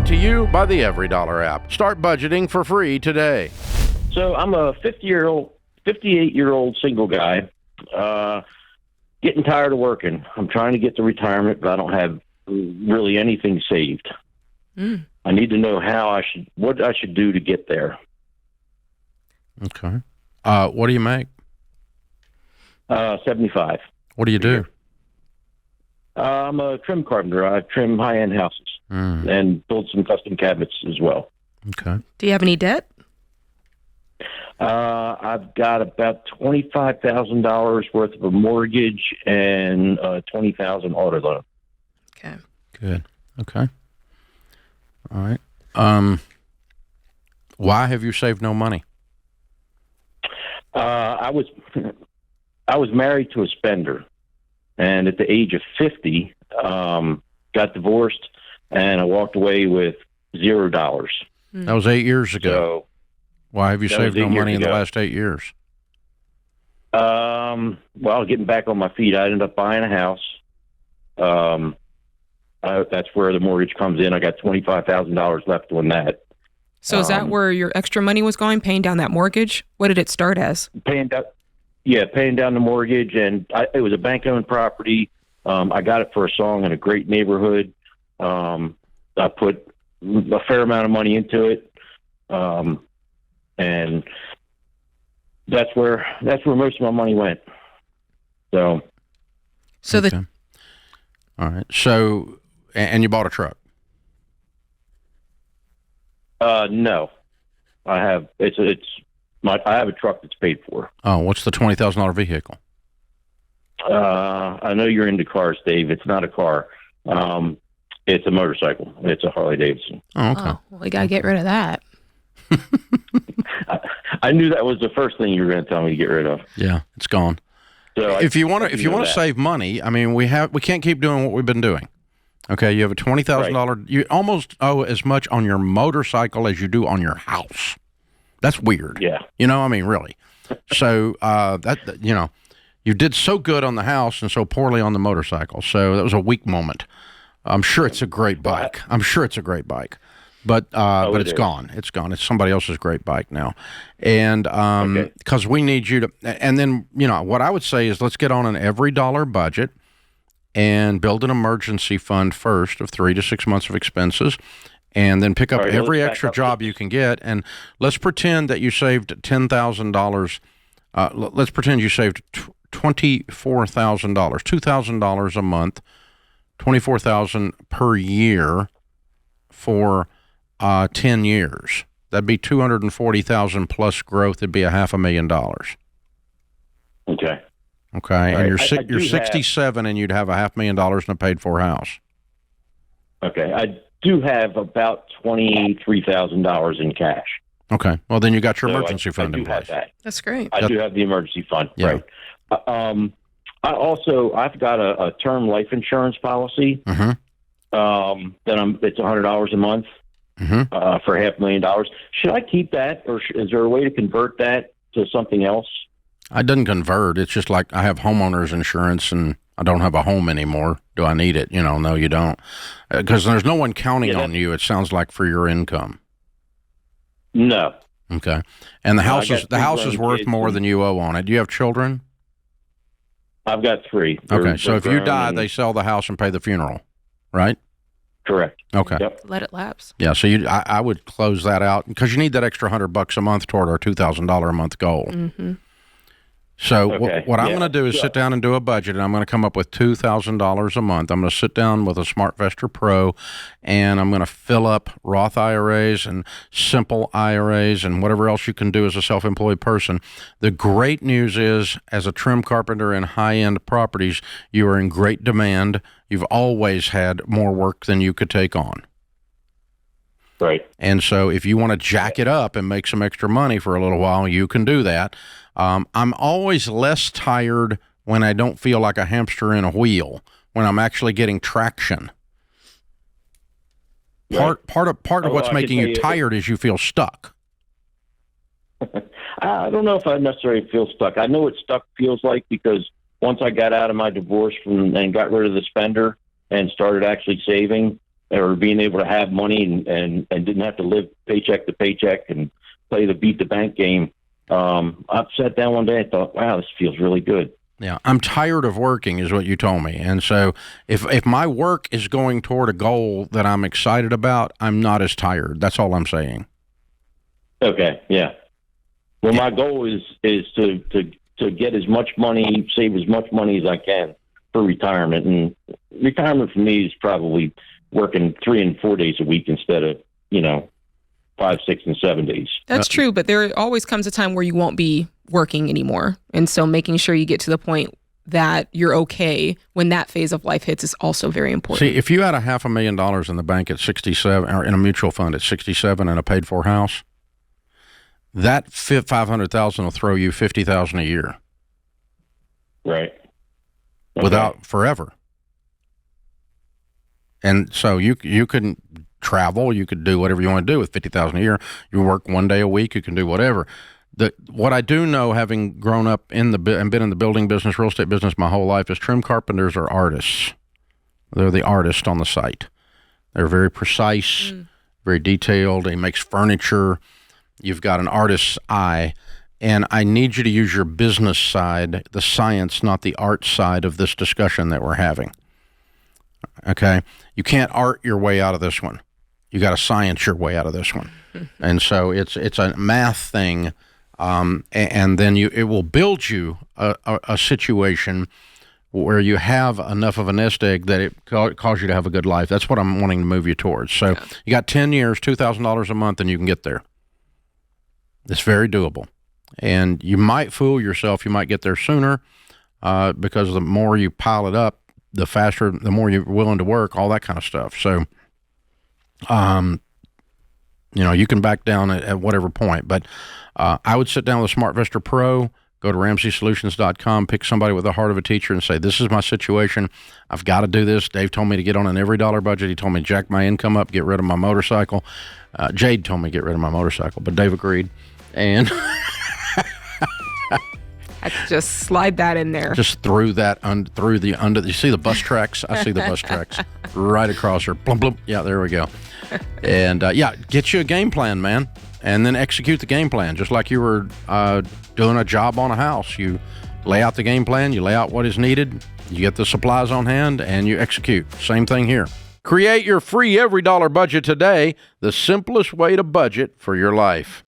Brought to you by the Every Dollar app. Start budgeting for free today. So I'm a 58-year-old single guy, getting tired of working. I'm trying to get to retirement, but I don't have really anything saved. I need to know what I should do to get there. Okay. What do you make? 75. What do you do? I'm a trim carpenter. I trim high-end houses and build some custom cabinets as well. Okay. Do you have any debt? I've got about $25,000 worth of a mortgage and $20,000 auto loan. Okay. Good. Okay. All right. Why have you saved no money? I was married to a spender, and at the age of 50, got divorced, and I walked away with $0. That was 8 years ago. So, why have you saved no money in the last 8 years? Well, getting back on my feet, I ended up buying a house. That's where the mortgage comes in. I got $25,000 left on that. So is that where your extra money was going, paying down that mortgage? What did it start as? Paying down the mortgage, and it was a bank-owned property. I got it for a song in a great neighborhood. I put a fair amount of money into it, and that's where most of my money went. So okay. All right. So, and you bought a truck? No, I have I have a truck that's paid for. Oh, what's the $20,000 vehicle? I know you're into cars, Dave. It's not a car. It's a motorcycle. It's a Harley Davidson. Oh, okay. Oh, well, we got to get rid of that. I knew that was the first thing you were going to tell me to get rid of. Yeah, it's gone. So if you want to save money, I mean, we can't keep doing what we've been doing. Okay, you have a $20,000. You almost owe as much on your motorcycle as you do on your house. That's weird. Yeah. You know, I mean, really. So you did so good on the house and so poorly on the motorcycle. So that was a weak moment. I'm sure it's a great bike. But it's gone. It's gone. It's somebody else's great bike now. And because we need you to, and then, what I would say is let's get on an every dollar budget and build an emergency fund first of 3 to 6 months of expenses, and then pick up every extra job you can get. And let's pretend that you saved $10,000. Let's pretend you saved $24,000, $2,000 a month, $24,000 per year for 10 years. That'd be $240,000 plus growth. It'd be $500,000. Okay. Okay, all and right. you're 67, and you'd have $500,000 in a paid-for house. Okay, I do have about $23,000 in cash. Okay, well then you got your emergency fund in place. That's great. I do have the emergency fund. Yeah. Right. I've got a term life insurance policy. Mm-hmm. It's $100 a month for $500,000. Should I keep that, or is there a way to convert that to something else? I didn't convert. It's just like I have homeowners insurance and I don't have a home anymore. Do I need it? No, you don't. Because there's no one counting on you, it sounds like, for your income. No. Okay. And the house is worth more than you owe on it. Do you have children? I've got 3. Okay. So if you die, they sell the house and pay the funeral, right? Correct. Okay. Yep. Let it lapse. Yeah. So I would close that out because you need that extra $100 a month toward our $2,000 a month goal. Mm-hmm. So what I'm going to do is sit down and do a budget, and I'm going to come up with $2,000 a month. I'm going to sit down with a SmartVestor Pro, and I'm going to fill up Roth IRAs and simple IRAs and whatever else you can do as a self-employed person. The great news is, as a trim carpenter in high-end properties, you are in great demand. You've always had more work than you could take on. Right. And so if you want to jack it up and make some extra money for a little while, you can do that. I'm always less tired when I don't feel like a hamster in a wheel, when I'm actually getting traction. Part of what's making you tired is you feel stuck. I don't know if I necessarily feel stuck. I know what stuck feels like because once I got out of my divorce and got rid of the spender and started actually saving, or being able to have money and didn't have to live paycheck to paycheck and play the beat the bank game. I sat down one day and thought, wow, this feels really good. Yeah, I'm tired of working is what you told me. And so if my work is going toward a goal that I'm excited about, I'm not as tired. That's all I'm saying. Okay, yeah. Well, my goal is to get as much money, save as much money as I can for retirement. And retirement for me is probably working 3 and 4 days a week instead of, 5, 6, and 7 days. That's true, but there always comes a time where you won't be working anymore. And so making sure you get to the point that you're okay when that phase of life hits is also very important. See, if you had $500,000 in the bank at 67, or in a mutual fund at 67 and a paid for house, that $500,000 will throw you $50,000 a year. Right. Okay. Without forever. And so you couldn't travel, you could do whatever you want to do with $50,000 a year. You work 1 day a week, you can do whatever. What I do know, having grown up and been in the building business, real estate business my whole life, is trim carpenters are artists. They're the artist on the site. They're very precise, very detailed. He makes furniture. You've got an artist's eye. And I need you to use your business side, the science, not the art side of this discussion that we're having. Okay? You can't art your way out of this one. You got to science your way out of this one. And so it's a math thing, and then it will build you a situation where you have enough of a nest egg that it cause you to have a good life. That's what I'm wanting to move you towards. So you got 10 years, $2,000 a month, and you can get there. It's very doable. And you might fool yourself. You might get there sooner because the more you pile it up, the faster, the more you're willing to work, all that kind of stuff. So, you can back down at whatever point. But I would sit down with a SmartVestor Pro, go to RamseySolutions.com, pick somebody with the heart of a teacher and say, this is my situation. I've got to do this. Dave told me to get on an every dollar budget. He told me to jack my income up, get rid of my motorcycle. Jade told me to get rid of my motorcycle, but Dave agreed. And I could just slide that in there. Just threw that through the under. You see the bus tracks? I see the bus tracks right across her. Blum, blum. Yeah, there we go. And get you a game plan, man, and then execute the game plan just like you were doing a job on a house. You lay out the game plan, you lay out what is needed, you get the supplies on hand, and you execute. Same thing here. Create your free every dollar budget today, the simplest way to budget for your life.